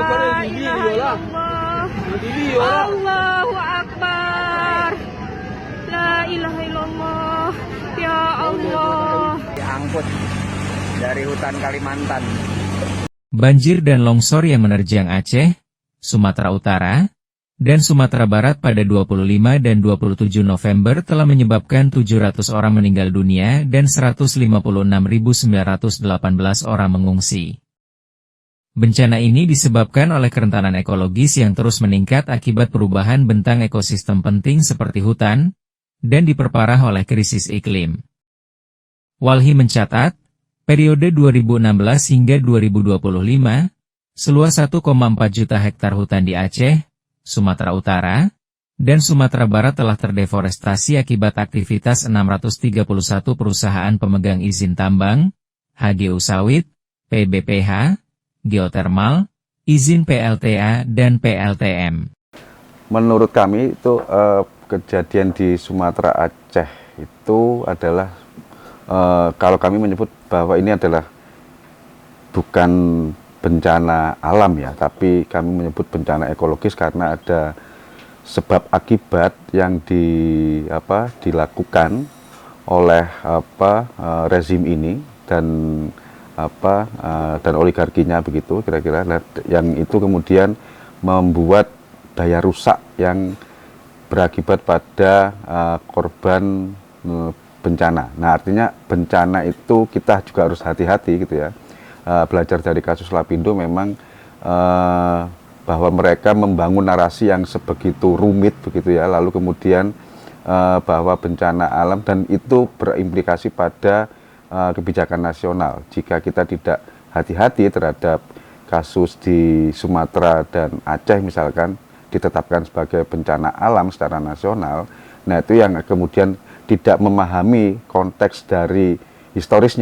illallah. Allahu Akbar. La ilaha illallah. Ya Allah. Diangkut dari hutan Kalimantan. Banjir dan longsor yang menerjang Aceh, Sumatera Utara, dan Sumatera Barat pada 25 dan 27 November telah menyebabkan 700 orang meninggal dunia dan 156.918 orang mengungsi. Bencana ini disebabkan oleh kerentanan ekologis yang terus meningkat akibat perubahan bentang ekosistem penting seperti hutan, dan diperparah oleh krisis iklim. Walhi mencatat, periode 2016 hingga 2025, seluas 1,4 juta hektar hutan di Aceh, Sumatera Utara, dan Sumatera Barat telah terdeforestasi akibat aktivitas 631 perusahaan pemegang izin tambang, HGU sawit, PBPH, geotermal, izin PLTA, dan PLTM. Menurut kami itu kejadian di Sumatera Aceh itu adalah kalau kami menyebut bahwa ini adalah bukan bencana alam ya, tapi kami menyebut bencana ekologis karena ada sebab akibat yang dilakukan oleh rezim ini dan dan oligarkinya begitu kira-kira, yang itu kemudian membuat daya rusak yang berakibat pada korban bencana. Nah, artinya bencana itu kita juga harus hati-hati gitu ya. Belajar dari kasus Lapindo memang bahwa mereka membangun narasi yang sebegitu rumit begitu ya, lalu kemudian bahwa bencana alam dan itu berimplikasi pada kebijakan nasional. Jika kita tidak hati-hati terhadap kasus di Sumatera dan Aceh misalkan ditetapkan sebagai bencana alam secara nasional, nah itu yang kemudian tidak memahami konteks dari historis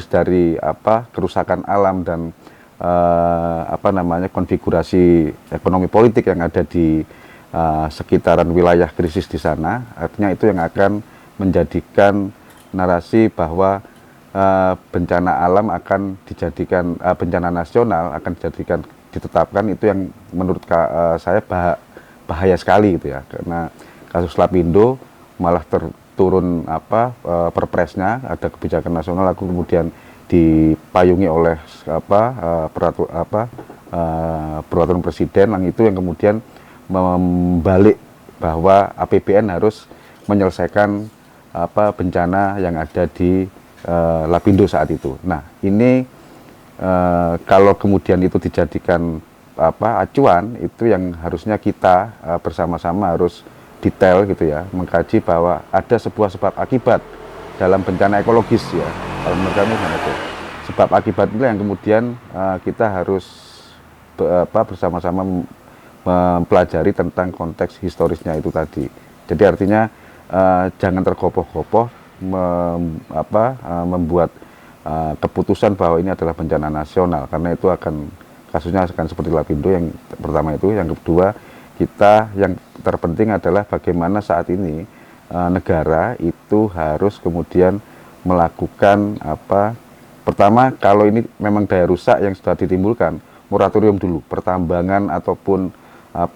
dari kerusakan alam dan konfigurasi ekonomi politik yang ada di sekitaran wilayah krisis di sana. Artinya itu yang akan menjadikan narasi bahwa bencana alam akan dijadikan bencana nasional akan ditetapkan, itu yang menurut saya bahaya sekali gitu ya, karena kasus Lapindo malah turun perpresnya, ada kebijakan nasional lalu kemudian dipayungi oleh peraturan presiden yang itu yang kemudian membalik bahwa APBN harus menyelesaikan bencana yang ada di Lapindo saat itu. Nah, ini kalau kemudian itu dijadikan acuan, itu yang harusnya kita bersama-sama harus detail gitu ya, mengkaji bahwa ada sebuah sebab akibat dalam bencana ekologis ya. Kalau menurut kami itu sebab akibat itu yang kemudian kita harus bersama-sama mempelajari tentang konteks historisnya itu tadi. Jadi artinya jangan tergopoh-gopoh membuat keputusan bahwa ini adalah bencana nasional, karena itu kasusnya akan seperti Lapindo yang pertama itu. Yang kedua, kita yang terpenting adalah bagaimana saat ini negara itu harus kemudian melakukan pertama, kalau ini memang daya rusak yang sudah ditimbulkan, moratorium dulu pertambangan ataupun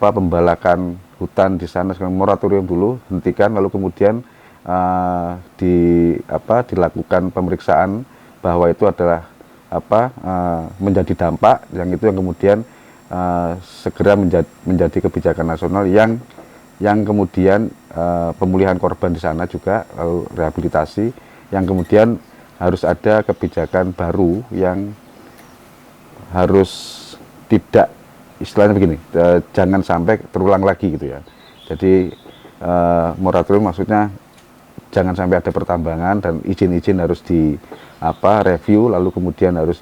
pembalakan hutan di sana, moratorium dulu, hentikan, lalu kemudian dilakukan pemeriksaan bahwa itu adalah menjadi dampak yang itu yang kemudian segera menjadi kebijakan nasional yang kemudian pemulihan korban di sana juga, lalu rehabilitasi, yang kemudian harus ada kebijakan baru yang harus tidak, istilahnya begini, jangan sampai terulang lagi gitu ya. Jadi moratorium maksudnya jangan sampai ada pertambangan dan izin-izin harus review, lalu kemudian harus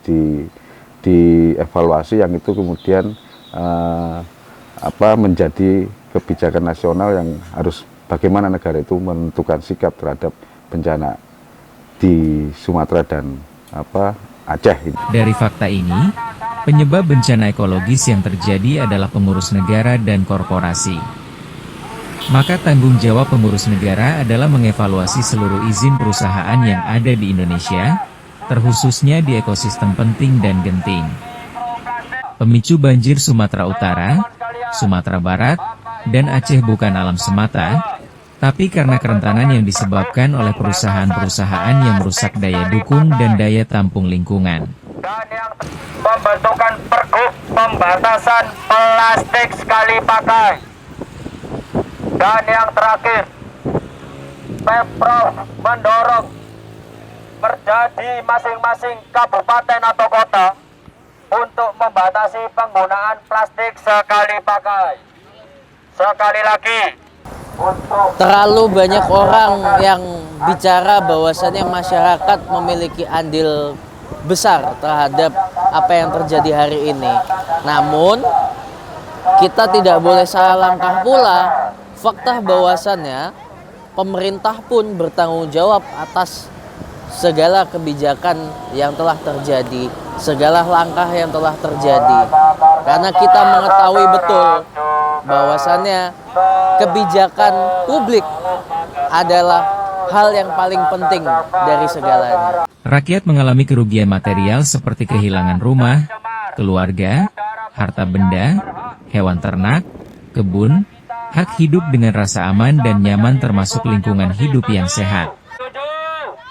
dievaluasi, yang itu kemudian menjadi kebijakan nasional yang harus bagaimana negara itu menentukan sikap terhadap bencana di Sumatera dan Aceh. Dari fakta ini, penyebab bencana ekologis yang terjadi adalah pengurus negara dan korporasi. Maka tanggung jawab pengurus negara adalah mengevaluasi seluruh izin perusahaan yang ada di Indonesia, terkhususnya di ekosistem penting dan genting. Pemicu banjir Sumatera Utara, Sumatera Barat, dan Aceh bukan alam semata, tapi karena kerentanan yang disebabkan oleh perusahaan-perusahaan yang merusak daya dukung dan daya tampung lingkungan. Pembentukan pergub pembatasan plastik sekali pakai. Dan yang terakhir, Pemprov mendorong terjadi masing-masing kabupaten atau kota untuk membatasi penggunaan plastik sekali pakai. Sekali lagi, terlalu banyak orang yang bicara bahwasannya masyarakat memiliki andil besar terhadap apa yang terjadi hari ini. Namun, kita tidak boleh salah langkah pula. Fakta bahwasannya pemerintah pun bertanggung jawab atas segala kebijakan yang telah terjadi, segala langkah yang telah terjadi. Karena kita mengetahui betul bahwasannya kebijakan publik adalah hal yang paling penting dari segalanya. Rakyat mengalami kerugian material seperti kehilangan rumah, keluarga, harta benda, hewan ternak, kebun, hak hidup dengan rasa aman dan nyaman termasuk lingkungan hidup yang sehat.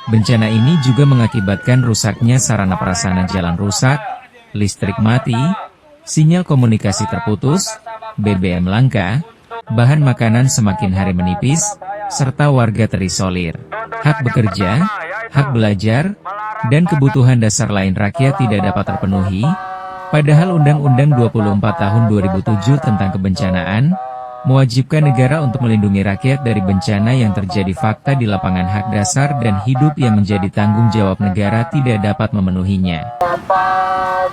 Bencana ini juga mengakibatkan rusaknya sarana prasarana jalan rusak, listrik mati, sinyal komunikasi terputus, BBM langka, bahan makanan semakin hari menipis, serta warga terisolir. Hak bekerja, hak belajar, dan kebutuhan dasar lain rakyat tidak dapat terpenuhi, padahal Undang-Undang 24 tahun 2007 tentang kebencanaan mewajibkan negara untuk melindungi rakyat dari bencana yang terjadi. Fakta di lapangan hak dasar dan hidup yang menjadi tanggung jawab negara tidak dapat memenuhinya.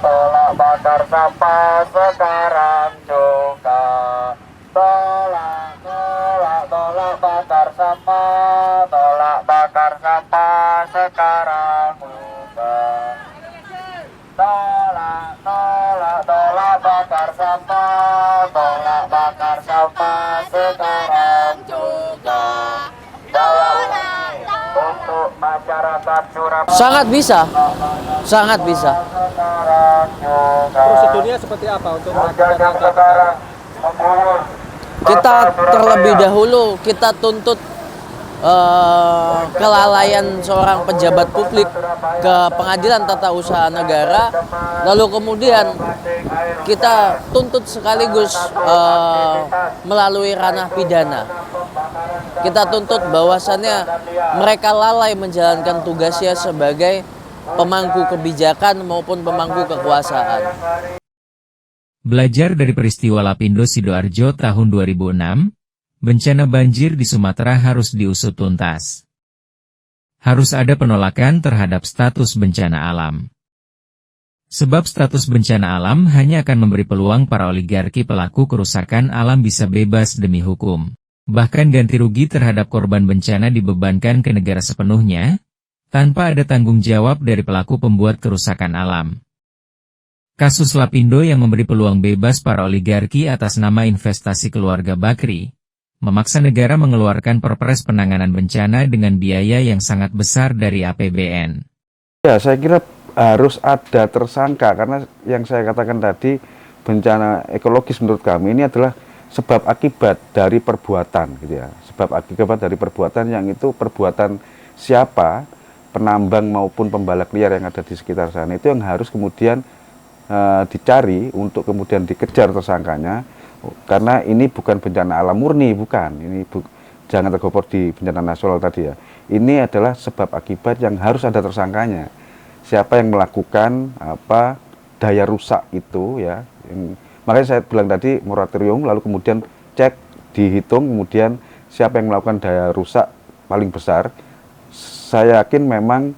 tolak bakar sampah sekarang juga. Tolak bakar sampah, tolak bakar sampah sekarang juga. Tolak bakar sampah, tolak bakar sampah sekarang juga. Untuk masyarakat Surabaya. Sangat bisa, sangat bisa. Prosedurnya seperti apa untuk melakukan sekarang mengguyur. Kita terlebih dahulu kita tuntut kelalaian seorang pejabat publik ke Pengadilan Tata Usaha Negara, lalu kemudian kita tuntut sekaligus melalui ranah pidana. Kita tuntut bahwasannya mereka lalai menjalankan tugasnya sebagai pemangku kebijakan maupun pemangku kekuasaan. Belajar dari peristiwa Lapindo Sidoarjo tahun 2006, bencana banjir di Sumatera harus diusut tuntas. Harus ada penolakan terhadap status bencana alam. Sebab status bencana alam hanya akan memberi peluang para oligarki pelaku kerusakan alam bisa bebas demi hukum. Bahkan ganti rugi terhadap korban bencana dibebankan ke negara sepenuhnya, tanpa ada tanggung jawab dari pelaku pembuat kerusakan alam. Kasus Lapindo yang memberi peluang bebas para oligarki atas nama investasi keluarga Bakri, memaksa negara mengeluarkan perpres penanganan bencana dengan biaya yang sangat besar dari APBN. Ya, saya kira harus ada tersangka, karena yang saya katakan tadi, bencana ekologis menurut kami ini adalah sebab akibat dari perbuatan, gitu ya. Sebab akibat dari perbuatan yang itu perbuatan siapa, penambang maupun pembalak liar yang ada di sekitar sana, itu yang harus kemudian dicari untuk kemudian dikejar tersangkanya. Karena ini bukan bencana alam murni, bukan. Ini jangan tergopor di bencana nasional tadi ya. Ini adalah sebab akibat yang harus ada tersangkanya. Siapa yang melakukan daya rusak itu ya. Makanya saya bilang tadi moratorium, lalu kemudian cek, dihitung, kemudian siapa yang melakukan daya rusak paling besar. Saya yakin memang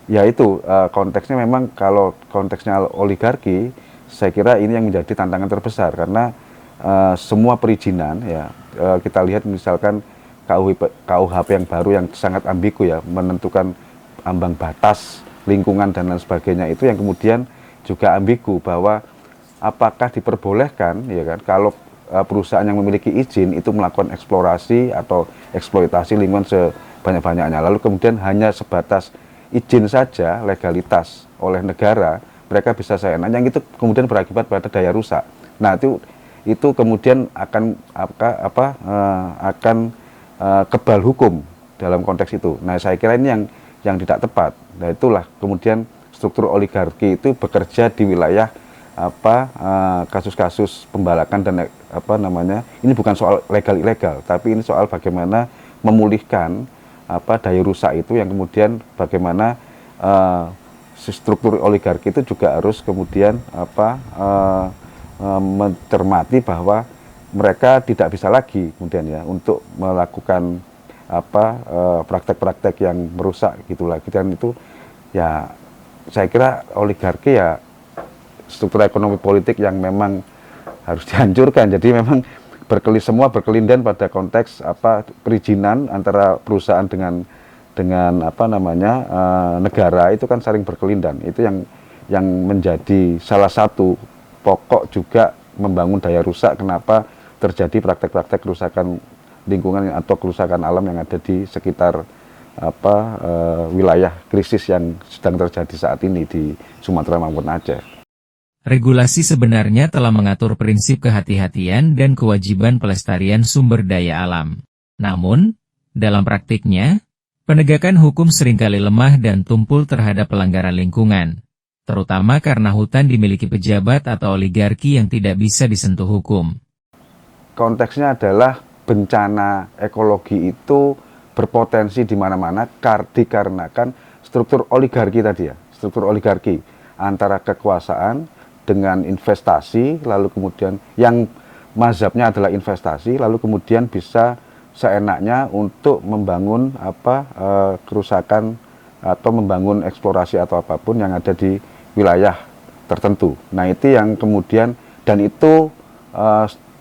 ya itu konteksnya memang kalau konteksnya oligarki, saya kira ini yang menjadi tantangan terbesar karena semua perizinan ya kita lihat misalkan KUHP yang baru yang sangat ambigu ya, menentukan ambang batas lingkungan dan lain sebagainya, itu yang kemudian juga ambigu bahwa apakah diperbolehkan ya kan kalau perusahaan yang memiliki izin itu melakukan eksplorasi atau eksploitasi lingkungan sebanyak-banyaknya, lalu kemudian hanya sebatas izin saja legalitas oleh negara mereka bisa seenaknya, yang itu kemudian berakibat pada daya rusak. Nah itu kemudian akan kebal hukum dalam konteks itu. Nah saya kira ini yang tidak tepat. Nah itulah kemudian struktur oligarki itu bekerja di wilayah kasus-kasus pembalakan dan ini bukan soal legal ilegal, tapi ini soal bagaimana memulihkan daya rusak itu, yang kemudian bagaimana struktur oligarki itu juga harus kemudian mencermati bahwa mereka tidak bisa lagi kemudian ya untuk melakukan praktek-praktek yang merusak gitu lagi, dan itu ya saya kira oligarki ya struktur ekonomi politik yang memang harus dihancurkan. Jadi memang semua berkelindan pada konteks perizinan antara perusahaan dengan negara, itu kan saling berkelindan. Itu yang menjadi salah satu pokok juga membangun daya rusak, kenapa terjadi praktek-praktek kerusakan lingkungan atau kerusakan alam yang ada di sekitar wilayah krisis yang sedang terjadi saat ini di Sumatera maupun Aceh. Regulasi sebenarnya telah mengatur prinsip kehati-hatian dan kewajiban pelestarian sumber daya alam. Namun, dalam praktiknya, penegakan hukum seringkali lemah dan tumpul terhadap pelanggaran lingkungan, terutama karena hutan dimiliki pejabat atau oligarki yang tidak bisa disentuh hukum. Konteksnya adalah bencana ekologi itu berpotensi di mana-mana dikarenakan struktur oligarki tadi ya, struktur oligarki antara kekuasaan dengan investasi, lalu kemudian yang mazhabnya adalah investasi, lalu kemudian bisa seenaknya untuk membangun kerusakan atau membangun eksplorasi atau apapun yang ada di wilayah tertentu. Nah itu yang kemudian, dan itu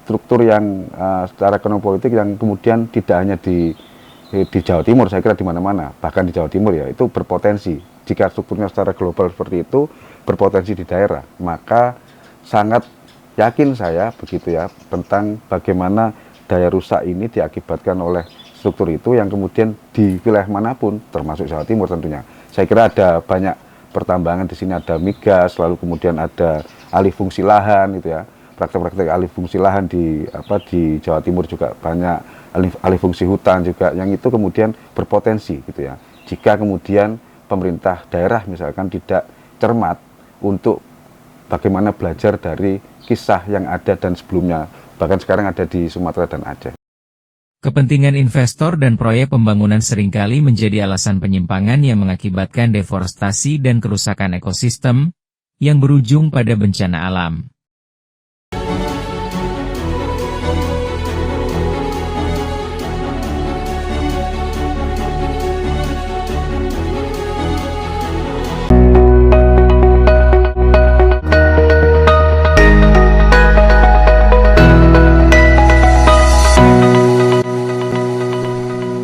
struktur yang secara ekonomi politik yang kemudian tidak hanya di Jawa Timur, saya kira di mana-mana, bahkan di Jawa Timur ya, itu berpotensi. Jika strukturnya secara global seperti itu, berpotensi di daerah, maka sangat yakin saya begitu ya tentang bagaimana daya rusak ini diakibatkan oleh struktur itu yang kemudian di wilayah manapun, termasuk Jawa Timur tentunya. Saya kira ada banyak pertambangan di sini, ada migas, lalu kemudian ada alih fungsi lahan gitu ya. Praktek-praktek alih fungsi lahan di Jawa Timur juga banyak, alih fungsi hutan juga, yang itu kemudian berpotensi gitu ya. Jika kemudian pemerintah daerah misalkan tidak cermat untuk bagaimana belajar dari kisah yang ada dan sebelumnya, bahkan sekarang ada di Sumatera dan Aceh. Kepentingan investor dan proyek pembangunan seringkali menjadi alasan penyimpangan yang mengakibatkan deforestasi dan kerusakan ekosistem, yang berujung pada bencana alam.